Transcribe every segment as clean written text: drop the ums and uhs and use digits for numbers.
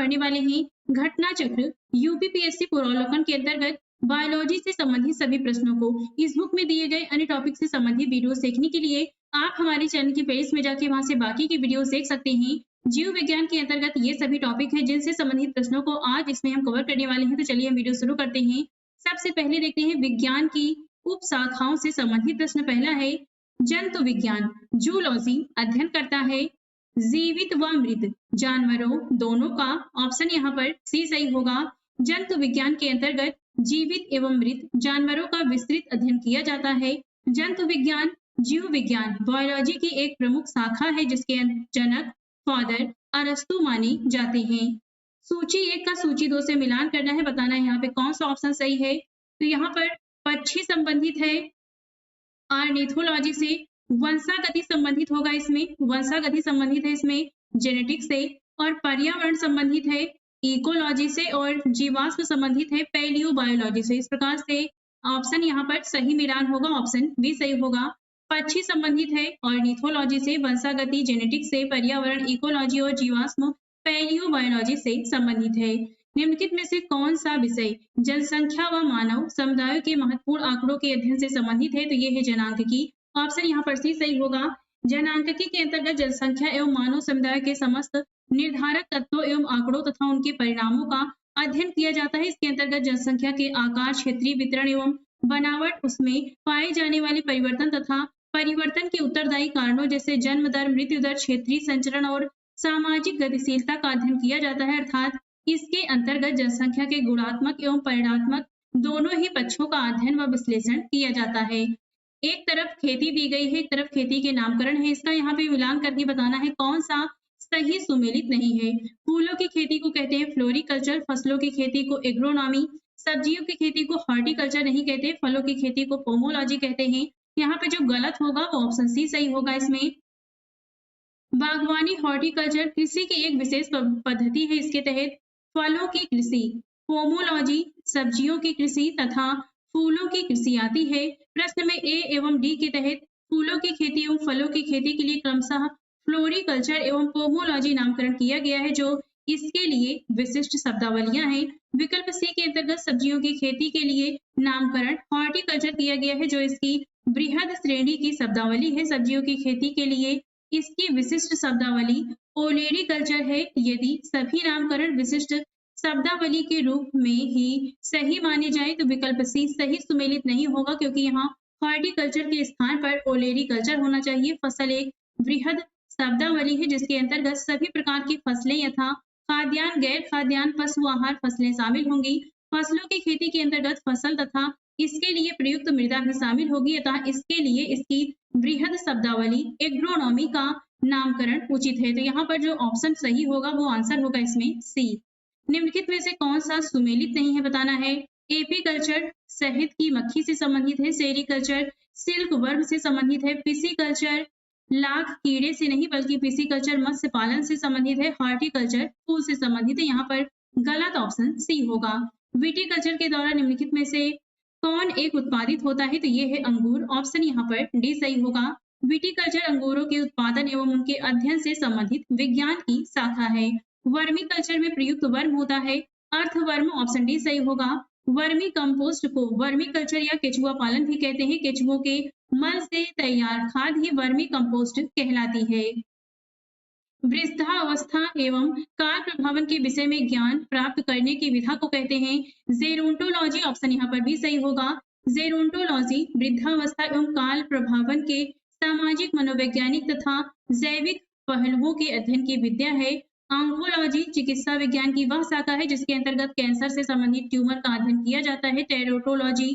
पढ़ने वाले हैं घटना चक्र यूपीपीएससी पूर्वावलोकन के अंतर्गत बायोलॉजी से संबंधित सभी प्रश्नों को इस बुक में दिए गए अन्य टॉपिक से संबंधित वीडियोस देखने के लिए आप हमारे चैनल की प्लेलिस्ट में जाके वहां से बाकी की वीडियोस देख सकते हैं। जीव विज्ञान के अंतर्गत ये सभी टॉपिक है जिनसे संबंधित प्रश्नों को आज इसमें हम कवर करने वाले हैं। तो चलिए हम वीडियो शुरू करते हैं। सबसे पहले देखते हैं विज्ञान की उप शाखाओं से संबंधित प्रश्न। पहला है जंतु विज्ञान जूलॉजी अध्ययन करता है जीवित व मृत जानवरों दोनों का। ऑप्शन यहाँ पर सी सही होगा। जंतु विज्ञान के अंतर्गत जीवित एवं मृत जानवरों का विस्तृत अध्ययन किया जाता है। जंतु विज्ञान जीव विज्ञान बायोलॉजी की एक प्रमुख शाखा है जिसके जनक फादर अरस्तु माने जाते हैं। सूची 1 का सूची 2 से मिलान करना है, बताना है यहाँ पे कौन सा ऑप्शन सही है। तो यहाँ पर पक्षी संबंधित है ऑर्निथोलॉजी से, वंशागति संबंधित होगा इसमें, वंशागति संबंधित है इसमें जेनेटिक्स से, और पर्यावरण संबंधित है इकोलॉजी से, और जीवाश्म संबंधित है पैलियोबायोलॉजी से। इस प्रकार से ऑप्शन यहाँ पर सही मिलान होगा, ऑप्शन बी सही होगा। पक्षी संबंधित है ऑर्निथोलॉजी से, वंशागति जेनेटिक्स से, पर्यावरण इकोलॉजी और जीवाश्म पैलियोबायोलॉजी से संबंधित है। निम्नलिखित में से कौन सा विषय जनसंख्या व मानव समुदायों के महत्वपूर्ण आंकड़ों के अध्ययन से संबंधित है। तो ये है जनांकिकी। ऑप्शन यहाँ पर सी सही होगा। जनांकिकी के अंतर्गत जनसंख्या एवं मानव समुदाय के समस्त निर्धारक तत्वों एवं आंकड़ों तथा उनके परिणामों का अध्ययन किया जाता है। इसके अंतर्गत जनसंख्या के आकार, क्षेत्रीय वितरण एवं बनावट, उसमें पाए जाने वाले परिवर्तन तथा परिवर्तन के उत्तरदायी कारणों जैसे जन्म दर, मृत्यु दर, क्षेत्रीय संचरण और सामाजिक गतिशीलता का अध्ययन किया जाता है। अर्थात इसके अंतर्गत जनसंख्या के गुणात्मक एवं परिणात्मक दोनों ही पक्षों का अध्ययन व विश्लेषण किया जाता है। एक तरफ खेती दी गई है, एक तरफ खेती के नामकरण है। इसका यहाँ पे मिलान करके बताना है कौन सा सही सुमेलित नहीं है। फूलों की खेती को कहते हैं फ्लोरिकल्चर, फसलों की खेती को एग्रोनॉमी, सब्जियों की खेती को हॉर्टिकल्चर नहीं कहते, फलों की खेती को पोमोलॉजी कहते हैं। यहाँ पे जो गलत होगा वो ऑप्शन सी सही होगा। इसमें बागवानी हॉर्टिकल्चर कृषि की एक विशेष पद्धति है। इसके तहत फलों की कृषि पोमोलॉजी, सब्जियों की कृषि तथा फूलों की कृषि आती है। प्रश्न में ए एवं डी के तहत फूलों की खेती एवं फलों की खेती के लिए क्रमशः फ्लोरिकल्चर एवं पोमोलॉजी नामकरण किया गया है, जो इसके लिए विशिष्ट शब्दावलियां हैं। विकल्प सी के अंतर्गत सब्जियों की खेती के लिए नामकरण हॉर्टिकल्चर किया गया है, जो इसकी बृहद श्रेणी की शब्दावली है। सब्जियों की खेती के लिए इसकी विशिष्ट शब्दावली ओलेरीकल्चर है। यदि सभी नामकरण विशिष्ट शब्दावली के रूप में ही सही माने जाए तो विकल्प सी सही सुमेलित नहीं होगा, क्योंकि यहाँ हॉर्टिकल्चर के स्थान पर ओलेरीकल्चर होना चाहिए। फसल एक बृहद शब्दावली है जिसके अंतर्गत सभी प्रकार की फसलें यथा खाद्यान्न, गैर खाद्यान्न, पशु आहार फसलें शामिल होंगी। फसलों की खेती के अंतर्गत फसल तथा इसके लिए प्रयुक्त मृदा भी शामिल होगी, अतः इसके लिए इसकी बृहद शब्दावली एग्रोनॉमी का नामकरण उचित है। तो यहाँ पर जो ऑप्शन सही होगा वो आंसर होगा इसमें सी। निम्नलिखित में से कौन सा सुमेलित नहीं है, बताना है। एपीकल्चर शहद की मक्खी से संबंधित है, सेरीकल्चर सिल्क वर्म से संबंधित है, पिसीकल्चर लाख कीड़े से नहीं बल्कि पिसीकल्चर मत्स्य पालन से संबंधित है, हॉर्टिकल्चर फूल से संबंधित है। यहाँ पर गलत ऑप्शन सी होगा। विटीकल्चर के द्वारा निम्नलिखित में से कौन एक उत्पादित होता है, तो ये है अंगूर। ऑप्शन यहाँ पर डी सही होगा। विटीकल्चर अंगूरों के उत्पादन एवं उनके अध्ययन से संबंधित विज्ञान की शाखा है। वर्मी कल्चर में प्रयुक्त वर्म होता है अर्थवर्म। ऑप्शन डी सही होगा। वर्मी कंपोस्ट को वर्मी कल्चर या केचुआ पालन भी कहते हैं। केचुओं के मल से तैयार खाद ही वर्मी कंपोस्ट कहलाती है। वृद्धावस्था एवं काल प्रभावन के विषय में ज्ञान प्राप्त करने की विधा को कहते हैं जेरोंटोलॉजी। ऑप्शन यहाँ पर भी सही होगा। जेरोंटोलॉजी वृद्धावस्था एवं काल प्रभावन के सामाजिक, मनोवैज्ञानिक तथा जैविक पहलुओं के अध्ययन की विद्या है। ऑन्कोलॉजी चिकित्सा विज्ञान की वह शाखा है जिसके अंतर्गत कैंसर से संबंधित ट्यूमर का अध्ययन किया जाता है। टेरोटोलॉजी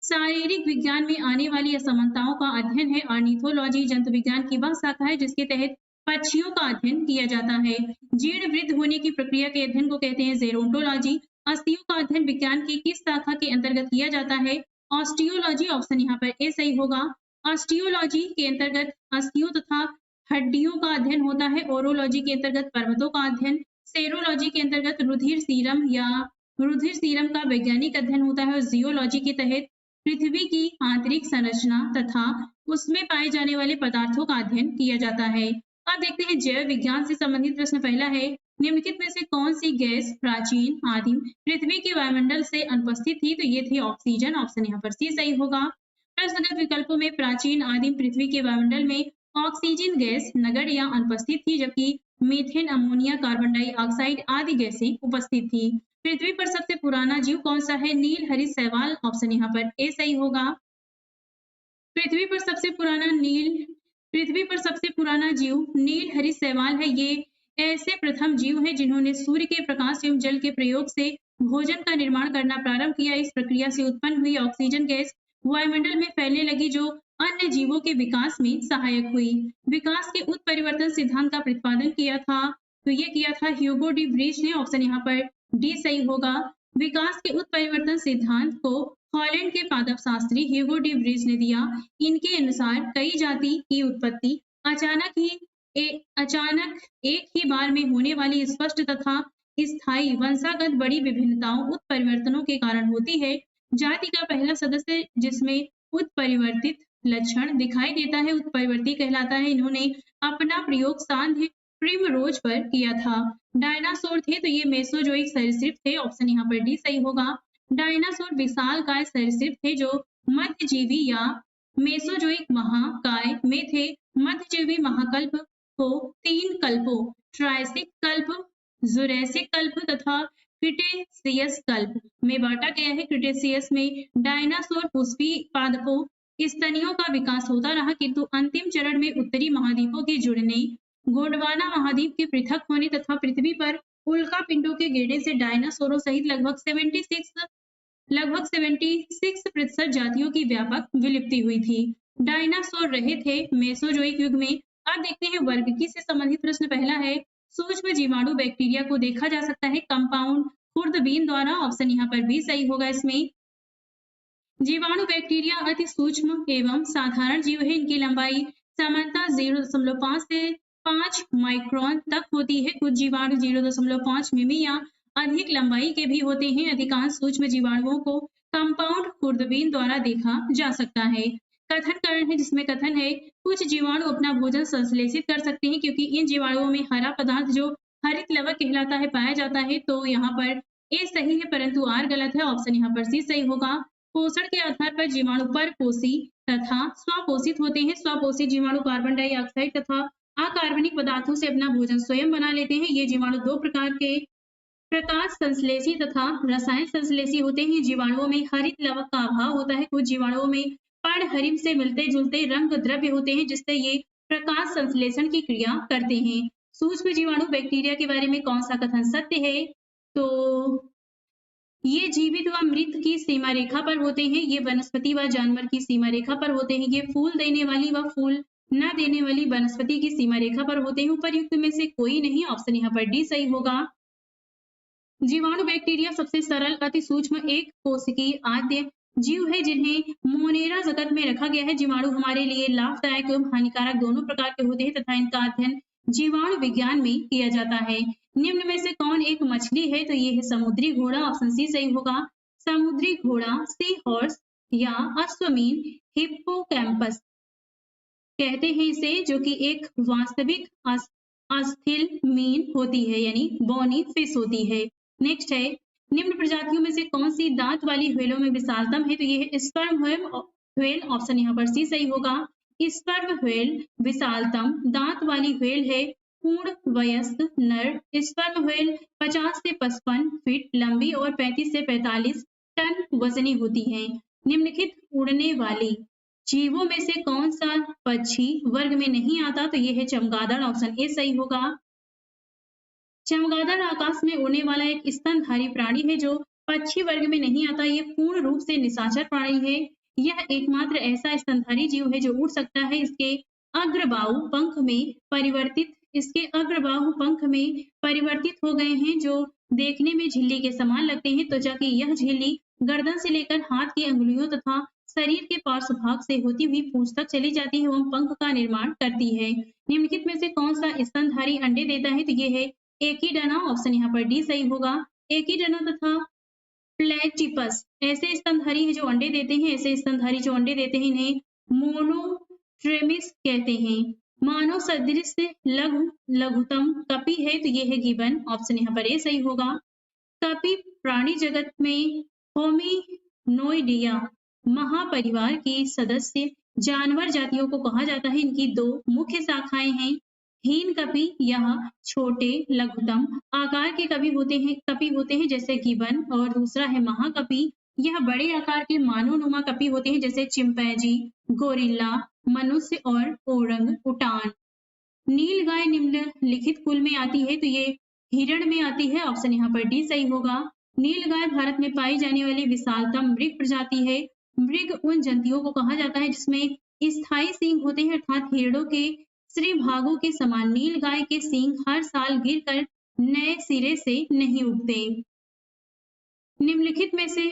शारीरिक विज्ञान में आने वाली असमानताओं का अध्ययन है। ऑर्निथोलॉजी जंतु विज्ञान की वह शाखा है जिसके तहत पक्षियों का अध्ययन किया जाता है। जीर्ण वृद्ध होने की प्रक्रिया के अध्ययन को कहते हैं जेरोंटोलॉजी। अस्थियों का अध्ययन विज्ञान की किस शाखा के अंतर्गत किया जाता है? ऑस्टियोलॉजी। ऑप्शन यहाँ पर ए सही होगा। ऑस्टियोलॉजी के अंतर्गत अस्थियों तथा हड्डियों का अध्ययन होता है। ओरोलॉजी के अंतर्गत पर्वतों का अध्ययन। सेरोलॉजी के अंतर्गत रुधिर सीरम का वैज्ञानिक अध्ययन होता है। और जियोलॉजी के तहत पृथ्वी की आंतरिक संरचना तथा उसमें पाए जाने वाले पदार्थों का अध्ययन किया जाता है। अब देखते हैं जैव विज्ञान से संबंधित प्रश्न। पहला है निम्नलिखित में से कौन सी गैस प्राचीन आदिम पृथ्वी के वायुमंडल से अनुपस्थित थी? तो ये थी ऑक्सीजन। ऑप्शन यहाँ पर सी सही होगा। प्रश्नगत विकल्पों में प्राचीन आदिम पृथ्वी के वायुमंडल में ऑक्सीजन गैस नगण्य या अनुपस्थित थी, जबकि मीथेन, अमोनिया, कार्बन डाइऑक्साइड आदि गैसें उपस्थित थी। पृथ्वी पर सबसे पुराना जीव कौन सा है? नील हरित शैवाल। ऑप्शन यहाँ पर ए सही होगा। पृथ्वी पर सबसे पुराना जीव नील हरित शैवाल है। ये ऐसे प्रथम जीव हैं जिन्होंने सूर्य के प्रकाश एवं जल के प्रयोग से भोजन का निर्माण करना प्रारंभ किया। इस प्रक्रिया से उत्पन्न हुई ऑक्सीजन गैस वायुमंडल में फैलने लगी, जो अन्य जीवों के विकास में सहायक हुई। विकास के उत्परिवर्तन सिद्धांत का प्रतिपादन किया था, तो ये किया था ह्यूगो डी व्रीज ने। ऑप्शन यहाँ पर डी सही होगा। विकास के उत्परिवर्तन सिद्धांत को हॉलैंड के पादप शास्त्री ह्यूगो डी व्रीज ने दिया। इनके अनुसार कई जाति की उत्पत्ति अचानक एक ही बार में होने वाली स्पष्ट तथा स्थायी वंशागत बड़ी विभिन्नताओं उत्परिवर्तनों के कारण होती है। जाति का पहला सदस्य जिसमें उत्परिवर्तित लक्षण दिखाई देता है उत्परिवर्ती कहलाता है। इन्होंने अपना प्रयोग सांध्य प्रिमरोज पर किया था। डायनासोर थे, तो ये मेसोजोइक सरीसृप थे। ऑप्शन यहाँ पर डी सही होगा। डायनासोर विशालकाय सरीसृप थे जो मध्यजीवी या मेसोजोइक महाकाय में थे। मध्यजीवी महाकल्प को 3 कल्पों ट्रायसिक कल्प, जुरैसिक कल्प तथा क्रिटेशियस कल्प में बांटा गया है। क्रिटेशियस में डायनासोर पुष्पी पादपों स्तनियों का विकास होता रहा, किंतु अंतिम चरण में उत्तरी महाद्वीपों के जुड़ने, गोंडवाना महाद्वीप के पृथक होने तथा पृथ्वी पर उल्का पिंडों के गिरने से डायनासोरों सहित लगभग 76% जातियों की व्यापक विलुप्ति हुई थी। डायनासोर रहे थे मेसोजोइक युग में। अब देखते हैं वर्गीकी से संबंधित प्रश्न। पहला है, सूक्ष्म जीवाणु बैक्टीरिया को देखा जा सकता है कंपाउंड खुर्दबीन द्वारा। ऑप्शन यहाँ पर भी सही होगा। इसमें जीवाणु बैक्टीरिया अति सूक्ष्म एवं साधारण जीव है। इनकी लंबाई सामान्यतः 0.5 से 5 माइक्रोन तक होती है। कुछ जीवाणु 0.5 मिमी या अधिक लंबाई के भी होते हैं। अधिकांश सूक्ष्म जीवाणुओं को कंपाउंड खुर्दबीन द्वारा देखा जा सकता है। कथन करण है, जिसमें कथन है कुछ जीवाणु अपना भोजन संश्लेषित कर सकते हैं क्योंकि इन जीवाणुओं में हरा पदार्थ जो हरित लवक कहलाता है पाया जाता है। तो यहाँ पर ए सही है, परंतु आर गलत है। ऑप्शन यहाँ पर सी सही होगा। पोषण के आधार पर जीवाणु परपोषी तथा स्वपोषित होते हैं। स्वपोषित जीवाणु कार्बन डाइऑक्साइड तथा अकार्बनिक पदार्थों से अपना भोजन स्वयं बना लेते हैं। ये जीवाणु 2 प्रकार के प्रकाश संश्लेषी तथा रसायन संश्लेषी होते हैं। जीवाणुओं में हरित लवक का अभाव होता है। कुछ जीवाणुओं में पर्णहरिम से मिलते जुलते रंग द्रव्य होते हैं, जिससे ये प्रकाश संश्लेषण की क्रिया करते हैं। सूक्ष्म जीवाणु बैक्टीरिया के बारे में कौन सा कथन सत्य है? तो ये जीवित व मृत की सीमा रेखा पर होते हैं। ये वनस्पति व जानवर की सीमा रेखा पर होते हैं। ये फूल देने वाली व फूल न देने वाली वनस्पति की सीमा रेखा पर होते हैं। उपर्युक्त में से कोई नहीं। ऑप्शन यहाँ पर डी सही होगा। जीवाणु बैक्टीरिया सबसे सरल अति सूक्ष्म एक कोशिकीय आद्य जीव है जिन्हें मोनेरा जगत में रखा गया है। जीवाणु हमारे लिए लाभदायक एवं हानिकारक दोनों प्रकार के होते हैं तथा इनका अध्ययन जीवाणु विज्ञान में किया जाता है। निम्न में से कौन एक मछली है? तो ये है समुद्री घोड़ा। ऑप्शन सी सही होगा। समुद्री घोड़ा सी हॉर्स या अश्वमीन हिप्पोकैम्पस कहते हैं इसे, जो कि एक वास्तविक अस्थिल मीन होती है, यानी बोनी फिश होती है। नेक्स्ट है, निम्न प्रजातियों में से कौन सी दांत वाली व्हेलों में विशालतम है? तो ये है स्पर्म व्हेल। ऑप्शन यहाँ पर सी सही होगा। स्पर्म व्हेल विशालतम दांत वाली व्हेल है। पूर्ण वयस्क नर स्पर्म व्हेल 50 से 55 फीट लंबी और 35 से 45 टन वजनी होती है। निम्नलिखित उड़ने वाली जीवों में से कौन सा पक्षी वर्ग में नहीं आता? तो ये है चमगादड़। ऑप्शन ए सही होगा। चमगादड़ आकाश में उड़ने वाला एक स्तनधारी प्राणी है जो पक्षी वर्ग में नहीं आता। ये पूर्ण रूप से निशाचर प्राणी है। यह एकमात्र ऐसा स्तनधारी जीव है जो उड़ सकता है। इसके अग्रबाहु पंख में परिवर्तित हो गए हैं, जो देखने में झिल्ली के समान लगते हैं। त्वचा की यह झिल्ली गर्दन से लेकर हाथ की अंगुलियों तथा शरीर के पार्श्व भाग से होती हुई पूंछ तक चली जाती है एवं पंख का निर्माण करती है। निम्नलिखित में से कौन सा स्तनधारी अंडे देता है? तो ये है एकीडना। ऑप्शन यहाँ पर डी सही होगा। एकीडना तथा प्लेटिपस ऐसे स्तनधारी है जो अंडे देते हैं। ऐसे स्तनधारी जो अंडे देते हैं इन्हें मोनोट्रेमिस कहते हैं। मानव सदृश लघु लघुतम कपि है तो ये है गिबन, ऑप्शन यहाँ पर ए सही होगा। कपि प्राणी जगत में होमिनोइडिया महापरिवार के सदस्य जानवर जातियों को कहा जाता है। इनकी दो मुख्य शाखाएं हैं, हीन कपि यह छोटे लघुतम आकार के कपि होते हैं जैसे गिबन, और दूसरा है महाकपि, यह बड़े आकार के मानवनुमा कपि होते हैं जैसे चिंपैंजी, गोरिल्ला, मनुष्य और ओरंग उटान। नीलगाय निम्नलिखित कुल में आती है तो ये हिरण में आती है, ऑप्शन यहाँ पर डी सही होगा। नीलगाय भारत में पाई जाने वाली विशालतम मृग प्रजाति है। मृग उन जंतुओं को कहा जाता है जिसमें स्थायी सींग होते हैं, अर्थात हिरणों के श्री भागों के समान नीलगाय के सींग हर साल गिरकर नए सिरे से नहीं उगते। निम्नलिखित में से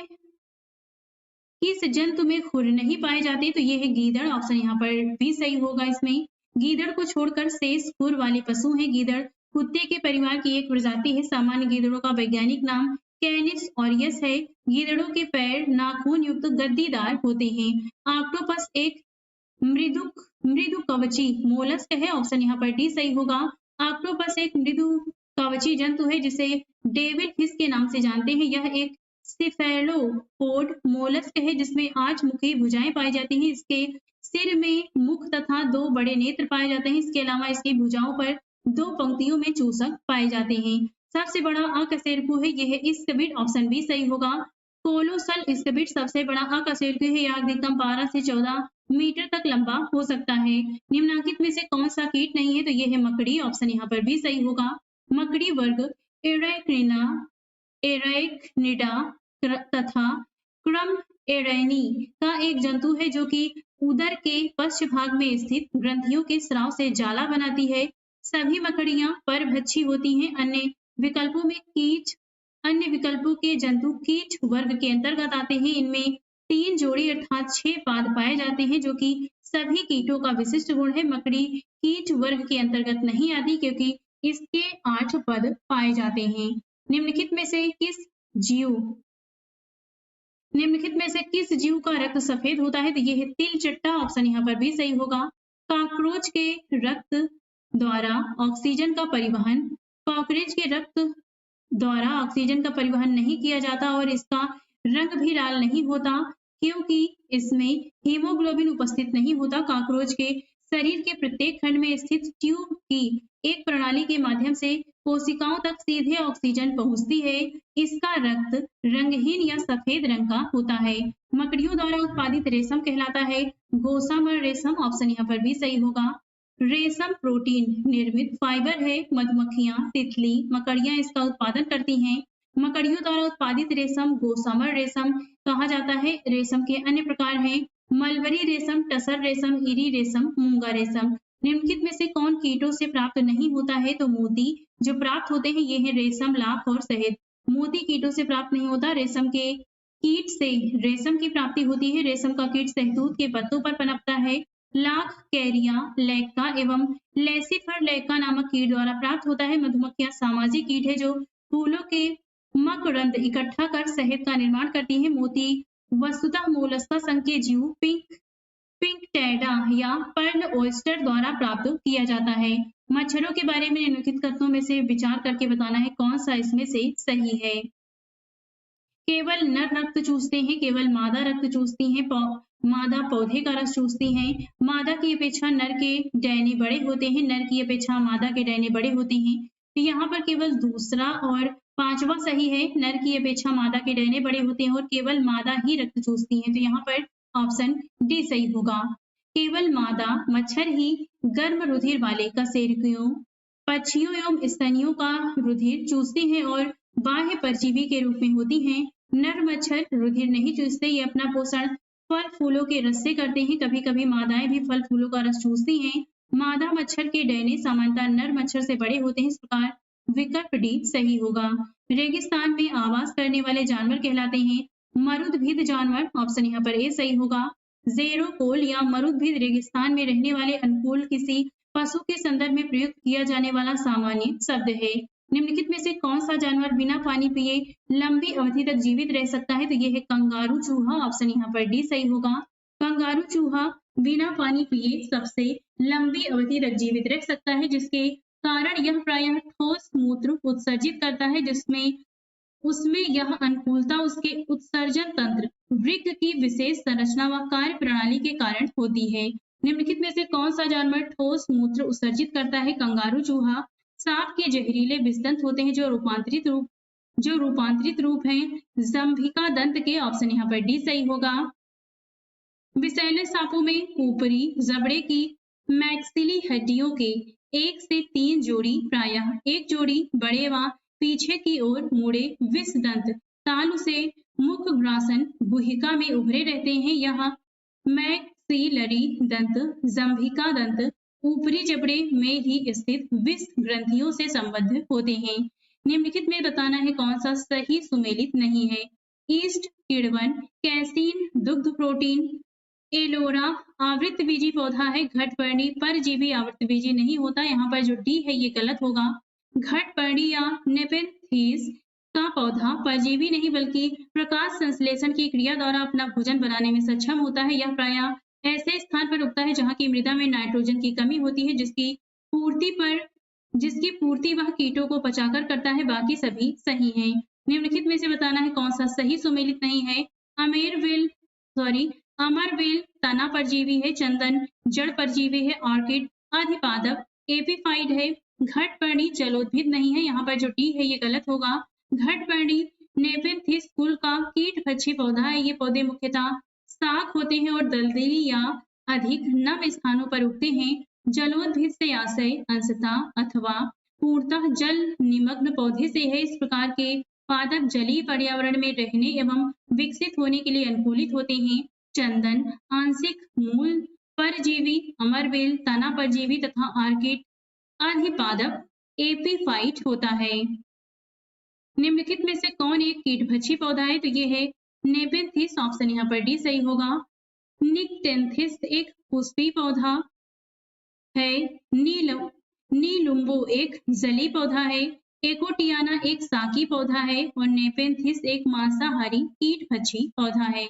किस जंतु में खुर नहीं पाए जाते तो ये है गीदड़, ऑप्शन यहाँ पर भी सही होगा। इसमें गीदड़ को छोड़कर शेष खुर वाले पशु हैं। गीदड़ कुत्ते के परिवार की एक प्रजाति है। सामान्य गीदड़ों का वैज्ञानिक नाम कैनिस ऑरियस है। गीदड़ों के पैर नाखून युक्त गद्दीदार होते हैं। ऑक्टोपस एक मृदु कवची मोलस्क है, ऑप्शन यहाँ पर डी सही होगा। ऑक्टोपस एक मृदु कवची जंतु है जिसे डेविल फिश के नाम से जानते हैं। यह एक सिफेलोपोड मोलस्क है जिसमें 8 मुखी भुजाएं पाई जाती हैं। इसके सिर में मुख तथा 2 बड़े नेत्र पाए जाते हैं। इसके अलावा इसकी भुजाओं पर 2 पंक्तियों में चूसक पाए जाते हैं। सबसे बड़ा अकशेरुकी है, यह स्क्विड, ऑप्शन बी सही होगा। कोलोसल स्क्विड सबसे बड़ा अकशेरुकी है। यह अधिकतम 12 से 14 मीटर तक लंबा हो सकता है। निम्नलिखित में से कौन सा कीट नहीं है तो यह है मकड़ी, ऑप्शन यहाँ पर भी सही होगा। मकड़ी वर्ग एराइक्निना, एराइक्निडा तथा क्रम एरैनी का एक जंतु है जो कि उदर के पश्च भाग में स्थित ग्रंथियों के स्राव से जाला बनाती है। सभी मकड़ियां परभक्षी होती हैं। अन्य विकल्पों के जंतु कीट वर्ग के अंतर्गत आते हैं। इनमें 3 जोड़ी अर्थात 6 पाद पाए जाते हैं जो कि सभी कीटों का विशिष्ट गुण है। मकड़ी कीट वर्ग के अंतर्गत नहीं आती क्योंकि इसके 8 पद पाए जाते हैं। निम्नलिखित में से किस जीव का रक्त सफेद होता है तो यह है तिल चट्टा, ऑप्शन यहाँ पर भी सही होगा। कॉकरोच के रक्त द्वारा ऑक्सीजन का परिवहन नहीं किया जाता और इसका रंग भी लाल नहीं होता क्योंकि इसमें हीमोग्लोबिन उपस्थित नहीं होता। कॉकरोच के शरीर के प्रत्येक खंड में स्थित ट्यूब की एक प्रणाली के माध्यम से कोशिकाओं तक सीधे ऑक्सीजन पहुंचती है। इसका रक्त रंगहीन या सफेद रंग का होता है। मकड़ियों द्वारा उत्पादित रेशम कहलाता है गोसामर रेशम, ऑप्शन यहाँ पर भी सही होगा। रेशम प्रोटीन निर्मित फाइबर है। मधुमक्खियां, तितली, मकड़ियां इसका उत्पादन करती हैं। मकड़ियों द्वारा उत्पादित रेशम गोसामर रेशम कहा जाता है। रेशम के अन्य प्रकार हैं मलबरी रेशम, टसर रेशम, इरी रेशम, मूंगा रेशम। निम्नलिखित में से कौन कीटों से प्राप्त नहीं होता है तो मोती जो प्राप्त होते हैं ये है रेशम, लाख और शहद। मोती कीटों से प्राप्त नहीं होता। रेशम के कीट से रेशम की प्राप्ति होती है। रेशम का कीट शहतूत के पत्तों पर पनपता है। लाख कैरिया लैक्का एवं लेसिफर लैक्का नामक कीट द्वारा प्राप्त होता है। मधुमक्खियां सामाजिक कीट है जो फूलों के मकरंद इकट्ठा कर शहद का निर्माण करती हैं। मोती वस्तुतः मोलस्का संघ के जीव पिंकटेडा या पर्ल ओयस्टर द्वारा प्राप्त किया जाता है। मच्छरों के बारे में निम्नलिखित कथनों में से विचार करके बताना है कौन सा इसमें से सही है। केवल नर रक्त चूसते हैं, केवल मादा रक्त चूसती हैं, मादा पौधे का रस चूसती हैं। मादा की अपेक्षा नर के डैने बड़े होते हैं, नर की अपेक्षा मादा के डैने बड़े होते हैं। तो यहाँ पर केवल दूसरा और 5वां सही है। नर की अपेक्षा मादा के डैने बड़े होते हैं और केवल मादा ही रक्त चूसती है, तो यहाँ पर ऑप्शन डी सही होगा। केवल मादा मच्छर ही गर्म रुधिर वाले कशेरुकियों, पक्षियों एवं स्तनियों का रुधिर चूसती हैं और बाह्य परजीवी के रूप में होती हैं। नर मच्छर रुधिर नहीं चूसते, ये अपना पोषण फल फूलों के रस से करते हैं। कभी कभी मादाएं भी फल फूलों का रस चूसती हैं। मादा मच्छर के डैने सामान्यतः नर मच्छर से बड़े होते हैं। इस प्रकार विकल्प डी सही होगा। रेगिस्तान में आवास करने वाले जानवर कहलाते हैं मरुदभिद जानवर, ऑप्शन यहाँ पर ए सही होगा। जेरोकोल या मरुदभिद रेगिस्तान में रहने वाले अनुकूल किसी पशु के संदर्भ में प्रयुक्त किया जाने वाला सामान्य शब्द है। निम्नलिखित में से कौन सा जानवर बिना पानी पिए लंबी अवधि तक जीवित रह सकता है तो यह है कंगारू चूहा, ऑप्शन यहाँ पर डी सही होगा। कंगारू चूहा बिना पानी पिए सबसे लंबी अवधि तक जीवित रह सकता है, जिसके कारण यह प्रायः ठोस मूत्र उत्सर्जित करता है, जिसमें उसमें यह अनुकूलता उसके उत्सर्जन तंत्र वृक्क की विशेष संरचना व कार्य प्रणाली के कारण होती है। निम्नलिखित में से कौन सा जानवर ठोस मूत्र उत्सर्जित करता है? कंगारू चूहा। सांप के जहरीले विषदंत होते हैं जो रूपांतरित रूप हैं जंभिका दंत के। ऑप्शन यहाँ पर डी सही होगा। विषैले सांपों में ऊपरी जबड़े की मैक्सिली हड्डियों के 1 से 3 जोड़ी, प्रायः एक जोड़ी बड़े व पीछे की ओर मुड़े विषदंत तालु से मुख ग्रासन गुहिका में उभरे रहते हैं। यह मैक्सिलरी दंत जंभिका दंत ऊपरी जबड़े में ही स्थित विष ग्रंथियों से संबद्ध होते हैं। निम्नलिखित में बताना है कौन सा सही सुमेलित नहीं है। ईस्ट किण्वन, कैसीन दुग्ध प्रोटीन, एलोरा आवृतबीजी पौधा है। घटपर्णी परजीवी आवृतबीजी नहीं होता, यहाँ पर जो डी है ये गलत होगा। घटपर्णी या नेपेंथीस का पौधा परजीवी नहीं बल्कि प्रकाश संश्लेषण की क्रिया द्वारा अपना भोजन बनाने में सक्षम होता है। यह प्रायः ऐसे स्थान पर उगता है जहाँ की मृदा में नाइट्रोजन की कमी होती है, जिसकी पूर्ति वह कीटों को पचाकर करता है। बाकी सभी सही हैं। निम्नलिखित में से बताना है कौन सा सही सुमेलित नहीं है। अमरवेल तना परजीवी है। चंदन जड़ परजीवी है। ऑर्किड अधिपादप एपीफाइड है। घटपर्णी जलोद्भिद नहीं है, यहाँ पर जो डी है ये गलत होगा। घटपर्णी नेपेंथिस कुल का कीटभक्षी पौधा है। ये पौधे मुख्यतः शाक होते हैं और दलदली या अधिक नम स्थानों पर उगते हैं। जलोद्भिद से आशय अंशतः अथवा पूर्णतः जल निमग्न पौधे से है। इस प्रकार के पादप जलीय पर्यावरण में रहने एवं विकसित होने के लिए अनुकूलित होते हैं। चंदन आंशिक मूल परजीवी, अमरवेल तना परजीवी तथा ऑर्किड अधिपादप एपीफाइट होता है। निम्नलिखित में से कौन एक कीटभक्षी पौधा है? तो ये है नेपेंथिस। ऑप्शन यहाँ पर डी सही होगा। निक्टेंथिस एक पुष्पी पौधा है। नीलुम्बो एक जलीय पौधा है। एकोटियाना एक साकी पौधा है और नेपेंथिस एक मांसाहारी कीटभक्षी पौधा है।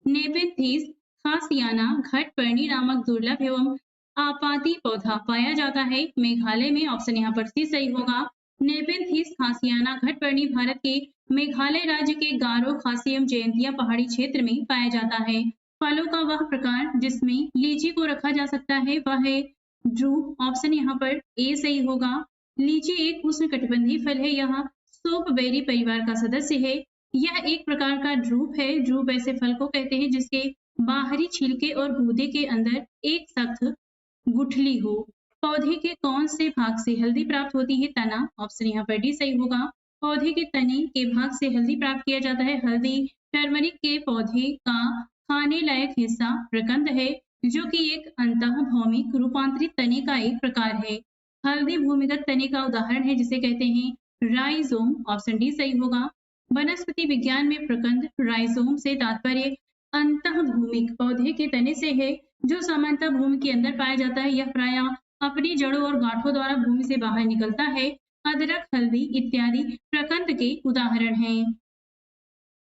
नेपेंथिस खासियाना घटपर्णी नामक दुर्लभ एवं आपाती पौधा पाया जाता है मेघालय में। ऑप्शन यहाँ पर सी सही होगा। नेपेंथिस खासियाना घटपर्णी भारत के मेघालय राज्य के गारो खासी एवं जयंतिया पहाड़ी क्षेत्र में पाया जाता है। फलों का वह प्रकार जिसमें लीची को रखा जा सकता है वह है ड्रूप। ऑप्शन यहाँ पर ए सही होगा। लीची एक उष्णकटिबंधीय फल है। यह सोपबेरी परिवार का सदस्य है। यह एक प्रकार का ड्रूप है। ड्रूप ऐसे फल को कहते हैं जिसके बाहरी छिलके और गूदे के अंदर एक सख्त गुठली हो। पौधे के कौन से भाग से हल्दी प्राप्त होती है? तना। ऑप्शन यहाँ पर डी सही होगा। पौधे के तने के भाग से हल्दी प्राप्त किया जाता है। हल्दी टर्मरिक के पौधे का खाने लायक हिस्सा प्रकंद है, जो कि एक अंतःभौमिक रूपांतरित तने का एक प्रकार है। हल्दी भूमिगत तने का उदाहरण है जिसे कहते हैं राइजोम। ऑप्शन डी सही होगा। वनस्पति विज्ञान में प्रकंद राइजोम से तात्पर्य अंतःभूमिक पौधे के तने से है, जो सामान्यतः भूमि के अंदर पाया जाता है। यह प्रायः अपनी जड़ों और गांठों द्वारा भूमि से बाहर निकलता है। अदरक, हल्दी इत्यादि प्रकंद के उदाहरण हैं।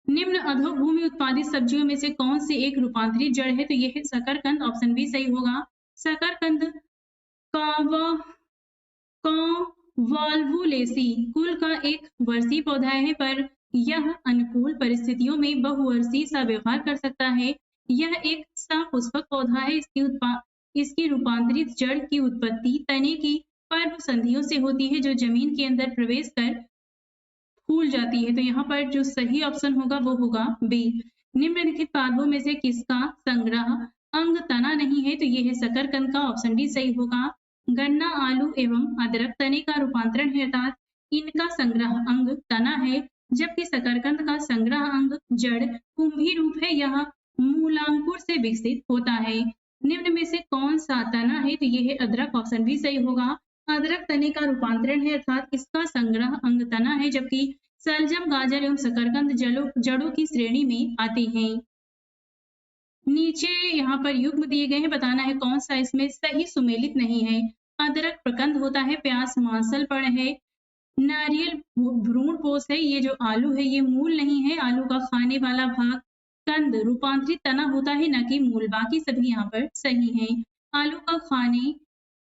निम्न अधोभूमि उत्पादित सब्जियों में से कौन से एक रूपांतरित जड़ है? तो यह है शकरकंद। ऑप्शन बी सही होगा। शकरकंद कॉन्वॉल्वुलेसी कुल का एक वर्षीय पौधा है, पर यह अनुकूल परिस्थितियों में बहुवर्षीय सा व्यवहार कर सकता है। यह एक सपुष्पक पौधा है। इसकी रूपांतरित जड़ की उत्पत्ति तने की पर्व संधियों से होती है, जो जमीन के अंदर प्रवेश कर फूल जाती है। तो यहाँ पर जो सही ऑप्शन होगा वो होगा बी। निम्नलिखित पादपों में से किसका संग्रह अंग तना नहीं है? तो ये है शकरकंद का। ऑप्शन डी सही होगा। गन्ना, आलू एवं अदरक तने का रूपांतरण है, अर्थात इनका संग्रह अंग तना है, जबकि शकरकंद का संग्रह अंग जड़ कुंभी रूप है। यह मूलांकुर से विकसित होता है। निम्न में से कौन सा तना है? तो ये है अदरक। ऑप्शन बी सही होगा। अदरक तने का रूपांतरण है, अर्थात इसका संग्रह अंग तना है, जबकि सलजम, गाजर एवं शकरकंद जड़ों की श्रेणी में आते हैं। नीचे यहाँ पर युग्म दिए गए हैं, बताना है कौन सा इसमें सही सुमेलित नहीं है। अदरक प्रकंद होता है। प्याज मांसल पर्ण है। नारियल भ्रूण पोष है। ये जो आलू है ये मूल नहीं है। आलू का खाने वाला भाग कंद रूपांतरित तना होता है, न कि मूल। बाकी सभी यहाँ पर सही हैं। आलू का खाने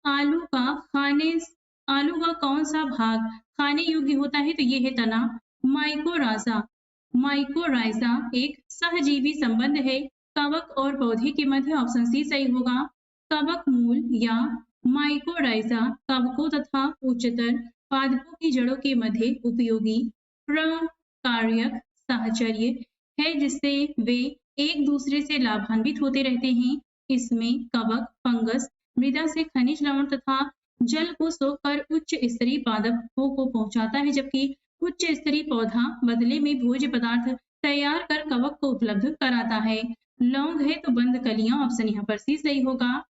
आलू का खाने आलू का कौन सा भाग खाने योग्य होता है? तो ये है तना। माइकोराजा माइकोराइजा एक सहजीवी संबंध है कवक और पौधे के मध्य। ऑप्शन सी सही होगा। कवक मूल या माइकोराइजा कवकों तथा उच्चतर पादपों की जड़ों के मध्य उपयोगी प्रकार्यक साहचर्य है, जिससे वे एक दूसरे से लाभान्वित होते रहते हैं। इसमें कवक फंगस मृदा से खनिज लवण तथा जल को सोखकर उच्च स्तरीय पादपों को पहुंचाता है, जबकि उच्च स्तरीय पौधा बदले में भोज्य पदार्थ तैयार कर कवक को उपलब्ध कराता है। लौंग है तो बंद कलियां। ऑप्शन यहाँ पर सी सही होगा।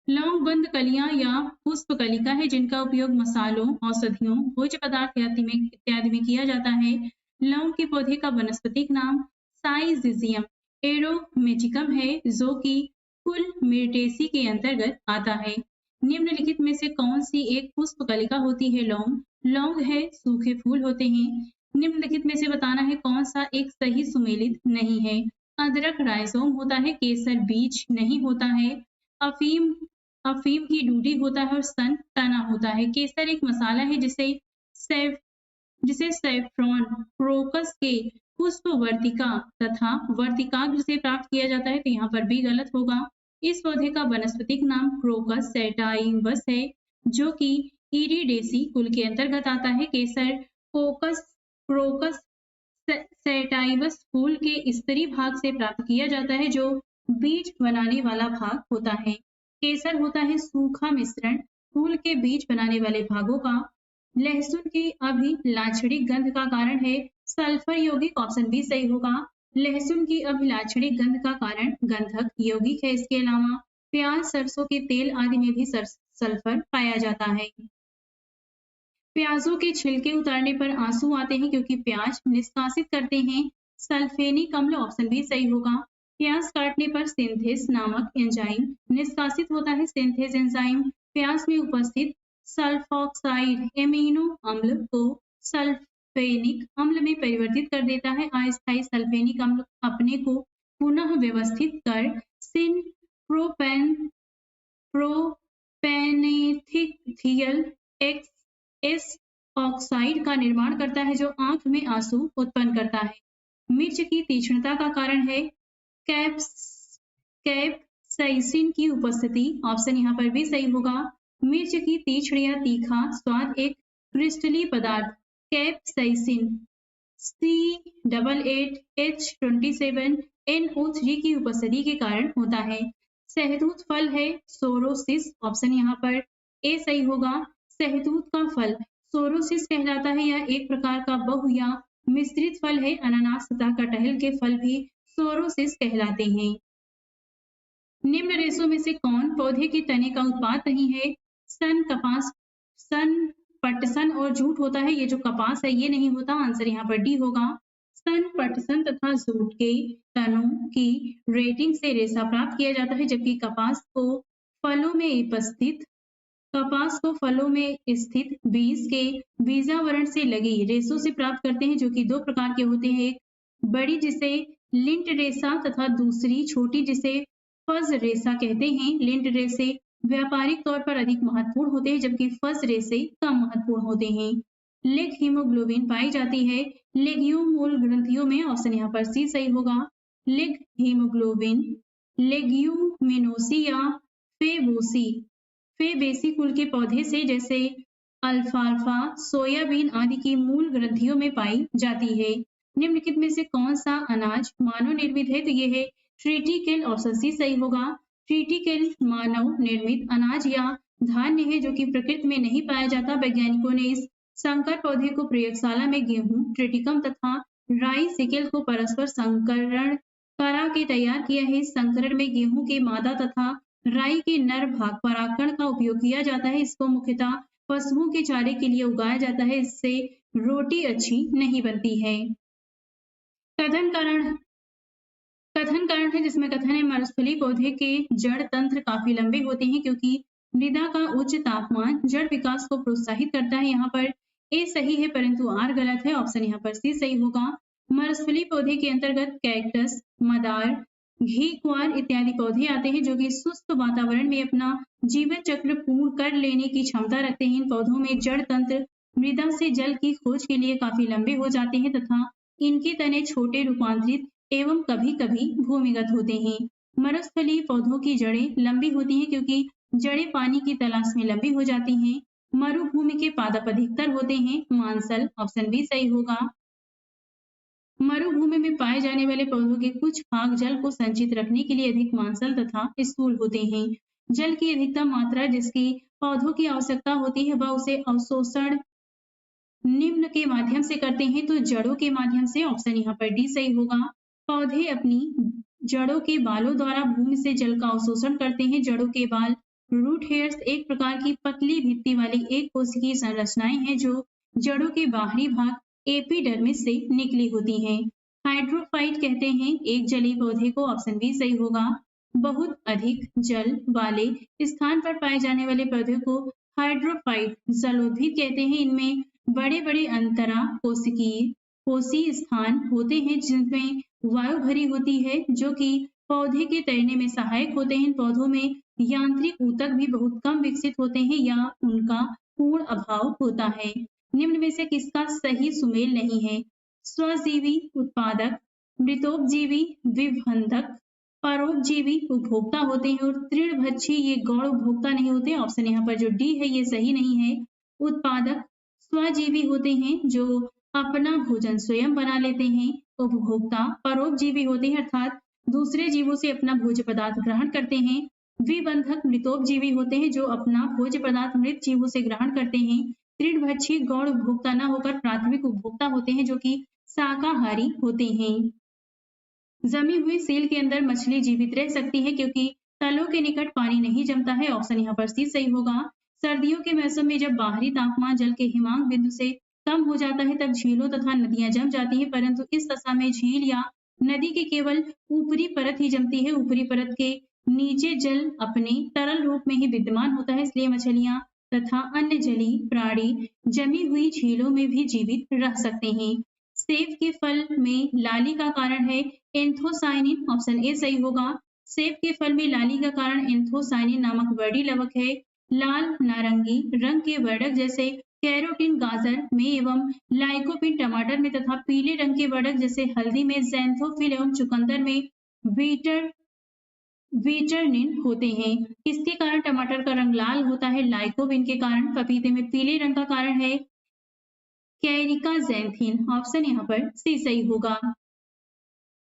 लौंग बंद कलियां या पुष्प कलिका है, जिनका उपयोग मसालों, औषधियों, भोज्य पदार्थ इत्यादि में किया जाता है। लौंग के पौधे का वनस्पतिक नाम साइजिजियम एरोमेजिकम है, जो कि कुल मिर्टेसी के अंतर्गत आता है। निम्नलिखित में से कौन सी एक पुष्प कलिका होती है? लौंग। लौंग है सूखे फूल होते हैं। निम्नलिखित में से बताना है कौन सा एक सही सुमेलित नहीं है? अदरक राइजोम होता है, केसर बीज नहीं होता है, अफीम अफीम की डूडी होता है और सन तना होता है। केसर एक मसाला है जिसे सैफ्रॉन क्रोकस के पुष्प वर्तिका तथा वर्तिकाग्र से प्राप्त किया जाता है। तो यहाँ पर भी गलत होगा। इस पौधे का वनस्पतिक नाम क्रोकस सैटाइवस है, जो कि इरिडेसी कुल के अंतर्गत आता है। केसर क्रोकस सैटाइवस फूल के स्तरी भाग से प्राप्त किया जाता है, जो बीज बनाने वाला भाग होता है। केसर होता है सूखा मिश्रण फूल के बीज बनाने वाले भागों का। लहसुन की अभिलाक्षणिक गंध का कारण है सल्फर यौगिक। ऑप्शन बी सही होगा। लहसुन की अभिलाक्षणिक गंध का कारण गंधक यौगिक है। इसके अलावा प्याज, सरसों के तेल आदि में भी सल्फर पाया जाता है। प्याजों के छिलके उतारने पर आंसू आते हैं, क्योंकि प्याज निष्कासित करते हैं सल्फेनिक अम्ल। ऑप्शन बी सही होगा। प्याज काटने पर सिंथेस नामक एंजाइम निष्कासित होता है। सिंथेस एंजाइम प्याज में उपस्थित सल्फॉक्साइड एमिनो अम्ल को सल्फेनिक अम्ल में परिवर्तित कर देता है। अस्थायी सल्फेनिक अम्ल अपने को पुनः व्यवस्थित कर सिन प्रोपेनेथियल एस ऑक्साइड का निर्माण करता है, जो आंख में आंसू उत्पन्न करता है। मिर्च की तीक्ष्णता का कारण है कैप्साइसिन की उपस्थिति। ऑप्शन यहाँ पर भी सही होगा। मिर्च की तीक्ष्ण या तीखा स्वाद एक क्रिस्टलीय पदार्थ कैप्साइसिन C88H27NO3 की उपस्थिति के कारण होता है। सहतूत फल है सोरोसिस। ऑप्शन यहाँ पर ए सही होगा। सहतूत का फल सोरोसिस कहलाता है। यह एक प्रकार का बहु या मिश्रित फल है। अनानास तथा कटहल के फल भी सोरोसिस कहलाते हैं। निम्न रेशों में से कौन पौधे के तने का उत्पाद नहीं है? सन, कपास, सन, पटसन और जूट होता है। ये जो कपास है ये नहीं होता। आंसर यहाँ पर डी होगा। सन, पटसन तथा जूट के तनों की रेटिंग से रेशा प्राप्त किया जाता है, जबकि कपास को फलों में स्थित बीज के बीजावरण से लगी रेशों से प्राप्त करते हैं, जो कि दो प्रकार के होते हैं। एक बड़ी जिसे लिंट रेशा तथा दूसरी छोटी जिसे फज रेशा कहते हैं। लिंट रेशे व्यापारिक तौर पर अधिक महत्वपूर्ण होते हैं, जबकि फज रेशे कम महत्वपूर्ण होते हैं। लेग हीमोग्लोबिन पाई जाती है लेग्यूम मूल ग्रंथियों में। ऑप्शन यहाँ पर सी सही होगा। लेग हीमोग्लोबिन लेग्यूमिनोसी या फेबेसी कुल के पौधे से, जैसे अल्फाल्फा, सोयाबीन आदि की मूल ग्रंथियों में पाई जाती है। निम्नलिखित में से कौन सा अनाज मानव निर्मित है? तो ये है ट्रिटिकेल। ऑप्शन सी सही होगा। ट्रिटिकेल मानव निर्मित अनाज या धान्य है, जो कि प्रकृति में नहीं पाया जाता। वैज्ञानिकों ने इस संकर पौधे को प्रयोगशाला में गेहूं ट्रिटिकम तथा राई सिकेल को परस्पर संकरण करा के तैयार किया है। इस संकरण में गेहूं के मादा तथा राई के नर भाग परागकण का उपयोग किया जाता है। इसको मुख्यतः पशुओं के चारे के लिए उगाया जाता है। इससे रोटी अच्छी नहीं बनती है। कथन कारण है, जिसमें कथन है मरुस्थली पौधे के जड़ तंत्र काफी लंबे होते हैं, क्योंकि मृदा का उच्च तापमान जड़ विकास को प्रोत्साहित करता है। यहाँ पर ए सही है, परंतु आर गलत है। ऑप्शन यहाँ पर सी सही होगा। मरसफली पौधे के अंतर्गत कैक्टस, मदार, घीक्वार इत्यादि पौधे आते हैं जो कि शुष्क वातावरण में अपना जीवन चक्र पूर्ण कर लेने की क्षमता रखते हैं। इन पौधों में जड़ तंत्र मृदा से जल की खोज के लिए काफी लंबे हो जाते हैं तथा इनके तने छोटे, रूपांतरित एवं कभी-कभी भूमिगत होते हैं। मरसफली पौधों की जड़ें लंबी होती हैं क्योंकि जड़ें पानी की तलाश में लंबी हो जाती हैं। मरुभूमि के पादप अधिकतर होते हैं। मांसल ऑप्शन बी सही होगा। मरुभूमि में पाए जाने वाले पौधों के कुछ भाग जल को संचित रखने के लिए अधिक मांसल तथा स्थूल होते हैं। जल की अधिकतम मात्रा जिसकी पौधों की आवश्यकता होती है वह उसे अवशोषण निम्न के माध्यम से करते हैं तो जड़ों के माध्यम से। ऑप्शन यहाँ पर डी सही होगा। पौधे अपनी जड़ों के बालों द्वारा भूमि से जल का अवशोषण करते हैं। जड़ों के बाल रूट हेयर्स एक प्रकार की पतली भित्ति वाली एक कोशिकीय संरचनाएं हैं जो जड़ों के बाहरी भाग एपिडर्मिस से निकली होती हैं। हाइड्रोफाइट कहते हैं एक जलीय पौधे को। ऑप्शन बी सही होगा। बहुत अधिक जल वाले स्थान पर पाए जाने वाले पौधे को हाइड्रोफाइट जलोद्भिद कहते हैं। इनमें बड़े-बड़े अंतरा कोसी स्थान होते हैं जिनमें वायु भरी होती है जो कि पौधे के तैरने में सहायक होते हैं। इन पौधों में यांत्रिक ऊतक भी बहुत कम विकसित होते हैं या उनका पूर्ण अभाव होता है। निम्न में से किसका सही सुमेल नहीं है? स्वजीवी उत्पादक, मृतोपजीवी विभंधक, परोपजीवी उपभोक्ता होते हैं और तृणभक्षी ये गौण उपभोक्ता नहीं होते। ऑप्शन यहाँ पर जो डी है ये सही नहीं है। उत्पादक स्वजीवी होते हैं जो अपना भोजन स्वयं बना लेते हैं। उपभोक्ता परोपजीवी होते हैं अर्थात दूसरे जीवों से अपना भोज्य पदार्थ ग्रहण करते हैं। विबंधक मृतोपजीवी होते हैं जो अपना भोज्य पदार्थ मृत जीवों से ग्रहण करते हैं। तृणभक्षी गौण उपभोक्ता न होकर प्राथमिक उपभोक्ता होते हैं जो कि शाकाहारी होते हैं। जमी हुई सील के अंदर मछली जीवित रह सकती है क्योंकि तलों के निकट पानी नहीं जमता है। ऑप्शन यहाँ पर सी सही होगा। सर्दियों के मौसम में जब बाहरी तापमान जल के हिमांक बिंदु से कम हो जाता है तब झीलों तथा नदियां जम जाती हैं, परंतु इस दशा में झील या नदी की केवल ऊपरी परत ही जमती है। ऊपरी परत के नीचे जल अपने तरल रूप में ही विद्यमान होता है, इसलिए मछलियां तथा अन्य जलीय प्राणी जमी हुई झीलों में भी जीवित रह सकते हैं। सेब के फल में लाली का कारण है एंथोसाइनिन। ऑप्शन ए सही होगा। सेब के फल में लाली का कारण एंथोसाइनिन नामक वर्डी लवक है। लाल नारंगी रंग के वर्णक जैसे कैरोटीन गाजर में एवं लाइकोपिन टमाटर में तथा पीले रंग के वर्णक जैसे हल्दी में ज़ैंथोफिल एवं चुकंदर में विटरनिन होते हैं। किसके कारण टमाटर का रंग लाल होता है? लाइकोपिन के कारण। पपीते में पीले रंग का कारण है कैरिका ज़ैंथिन। ऑप्शन यहाँ पर सी सही होगा।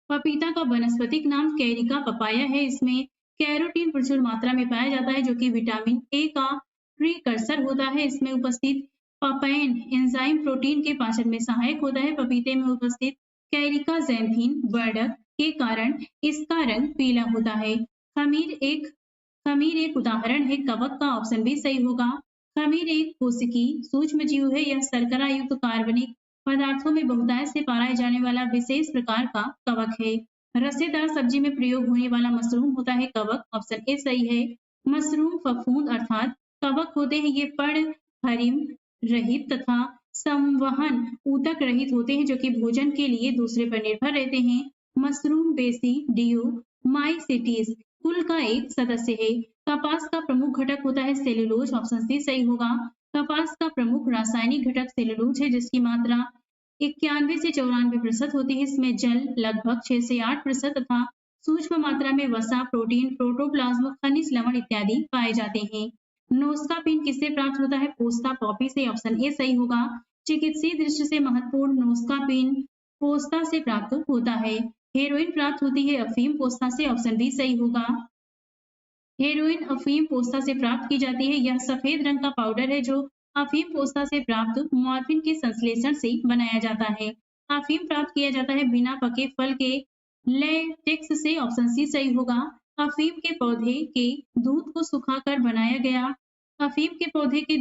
पपीता का वनस्पतिक नाम कैरिका पपाया है। इसमें कैरोटीन प्रचुर मात्रा में पाया जाता है जो कि विटामिन ए का प्रीकर्सर होता है। इसमें उपस्थित पपैन एंजाइम प्रोटीन के पाचन में सहायक होता है। पपीते में उपस्थित कैरिका ज़ैंथिन वर्णक के कारण इसका रंग पीला होता है। खमीर एक उदाहरण है कवक का। ऑप्शन बी सही होगा। खमीर एक कोशिकी सूक्ष्म जीव है। यह शर्करा युक्त कार्बनिक पदार्थों में बहुतायत से पाया जाने वाला विशेष प्रकार का कवक है। रसेदार सब्जी में प्रयोग होने वाला मशरूम होता है कवक। ऑप्शन ए सही है। मशरूम फफूंद अर्थात कवक होते हैं। ये पर्ण हरिम रहित तथा संवहन ऊतक रहित होते हैं जो कि भोजन के लिए दूसरे पर निर्भर रहते हैं। मशरूम बेसिडियो माइसेटिस कुल का एक सदस्य है। कपास का प्रमुख घटक होता है सेलुलोज। ऑप्शन सी सही होगा। कपास का प्रमुख रासायनिक घटक सेलुलोज है जिसकी मात्रा 91 से 94% होती है। इसमें जल लगभग 6 से 8% तथा सूक्ष्म मात्रा में वसा, प्रोटीन, प्रोटोप्लाज्म, खनिज लवण इत्यादि पाए जाते हैं। नोस्कापिन किससे प्राप्त होता है? पोस्ता पॉपी से। ऑप्शन ए सही होगा। चिकित्सीय दृष्टि से महत्वपूर्ण नोस्कापिन पोस्ता से प्राप्त होता है। हेरोइन प्राप्त होती है अफीम पोस्ता से। ऑप्शन बी सही होगा। हेरोइन अफीम पोस्ता से प्राप्त की जाती है। यह सफेद रंग का पाउडर है जो अफीम पोस्ता से प्राप्त मॉर्फिन के संश्लेषण से बनाया जाता है। अफीम प्राप्त किया जाता है बिना पके फल के लेटेक्स से। ऑप्शन सी सही होगा। अफीम के पौधे के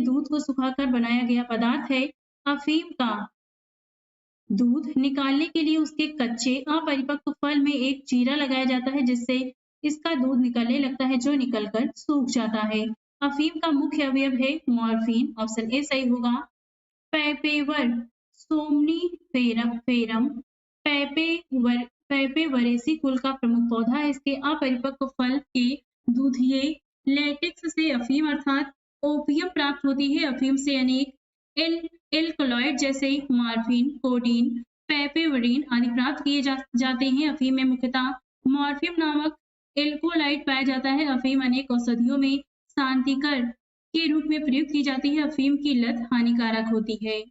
दूध को सुखाकर बनाया गया पदार्थ है। अफीम का दूध निकालने के लिए उसके कच्चे अपरिपक्व फल में एक चीरा लगाया जाता है जिससे इसका दूध निकलने लगता है जो निकलकर सूख जाता है। अफीम का मुख्य अवयव है मॉर्फिन। ऑप्शन ए सही होगा। पेपेवर सोमनीफेरम पैपेवरेसी कुल का प्रमुख पौधा है। इसके अपरिपक्व फल के दूधिये लेटेक्स से अफीम अर्थात ओपियम प्राप्त होती है। अफीम से अनेक एल्कलॉइड जैसे मॉर्फिन, कोडीन, पैपेवरीन आदि प्राप्त किए जाते हैं। अफीम में मुख्यतः मॉर्फिन नामक एल्कोलाइड पाया जाता है। अफीम अनेक औषधियों में शांतिकर के रूप में प्रयुक्त की जाती है। अफीम की लत हानिकारक होती है।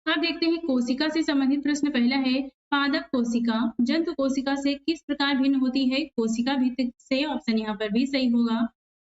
अब देखते हैं कोशिका से संबंधित प्रश्न। पहला है पादप कोशिका जंतु कोशिका से किस प्रकार भिन्न होती है? कोशिका भित्ति से। ऑप्शन यहाँ पर भी सही होगा।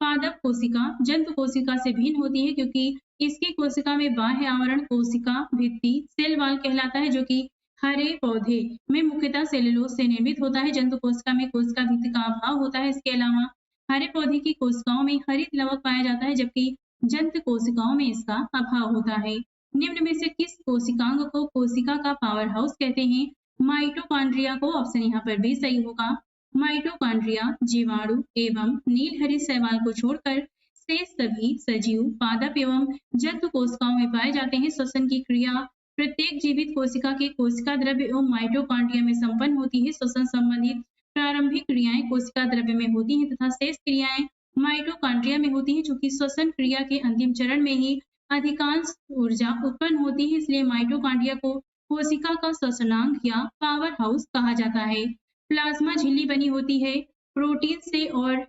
पादप कोशिका जंतु कोशिका से भिन्न होती है क्योंकि इसकी कोशिका में बाह्य आवरण कोशिका भित्ति सेल वॉल कहलाता है, जो कि हरे पौधे में मुख्यतः सेलुलोज से निर्मित होता है। जंतु कोशिका में कोशिका भित्ति का अभाव होता है। इसके अलावा हरे पौधे की कोशिकाओं में हरित लवक पाया जाता है, जबकि जंतु कोशिकाओं में इसका अभाव होता है। निम्न में से किस कोशिकांग को कोशिका का पावर हाउस कहते हैं? माइटोकॉन्ड्रिया को। ऑप्शन यहाँ पर भी सही होगा। माइटोकॉन्ड्रिया जीवाणु एवं नीलहरित शैवाल को छोड़कर शेष सभी सजीव पादप एवं जंतु कोशिकाओं में पाए जाते हैं। श्वसन की क्रिया प्रत्येक जीवित कोशिका के कोशिका द्रव्य एवं माइटोकॉन्ड्रिया में संपन्न होती है। श्वसन संबंधित प्रारंभिक क्रियाएं कोशिका द्रव्य में होती हैं तथा शेष क्रियाएं माइटोकॉन्ड्रिया में होती हैं। चूंकि श्वसन क्रिया के अंतिम चरण में ही अधिकांश ऊर्जा उत्पन्न होती है, इसलिए माइटोकॉन्ड्रिया को कोशिका का श्वसनांग या पावर हाउस कहा जाता है। प्लाज्मा झिल्ली बनी होती है प्रोटीन से और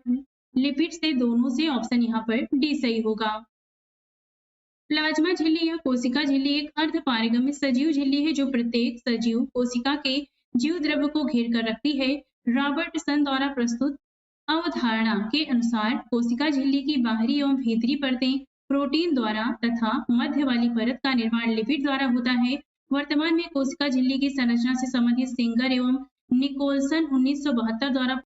लिपिड से, दोनों से। ऑप्शन यहाँ पर डी सही होगा। प्लाज्मा झिल्ली या कोशिका झिल्ली एक अर्धपारगम्य सजीव झिल्ली है जो प्रत्येक सजीव कोशिका के जीव द्रव्य को घेर कर रखती है। रॉबर्टसन द्वारा प्रस्तुत अवधारणा के अनुसार कोशिका झिल्ली की बाहरी एवं भीतरी परतें प्रोटीन द्वारा तथा मध्य वाली परत का निर्माण लिपिड द्वारा होता है। वर्तमान में कोशिका झिल्ली की संरचना से संबंधित सिंगर एवं निकोलसन 1972 द्वारा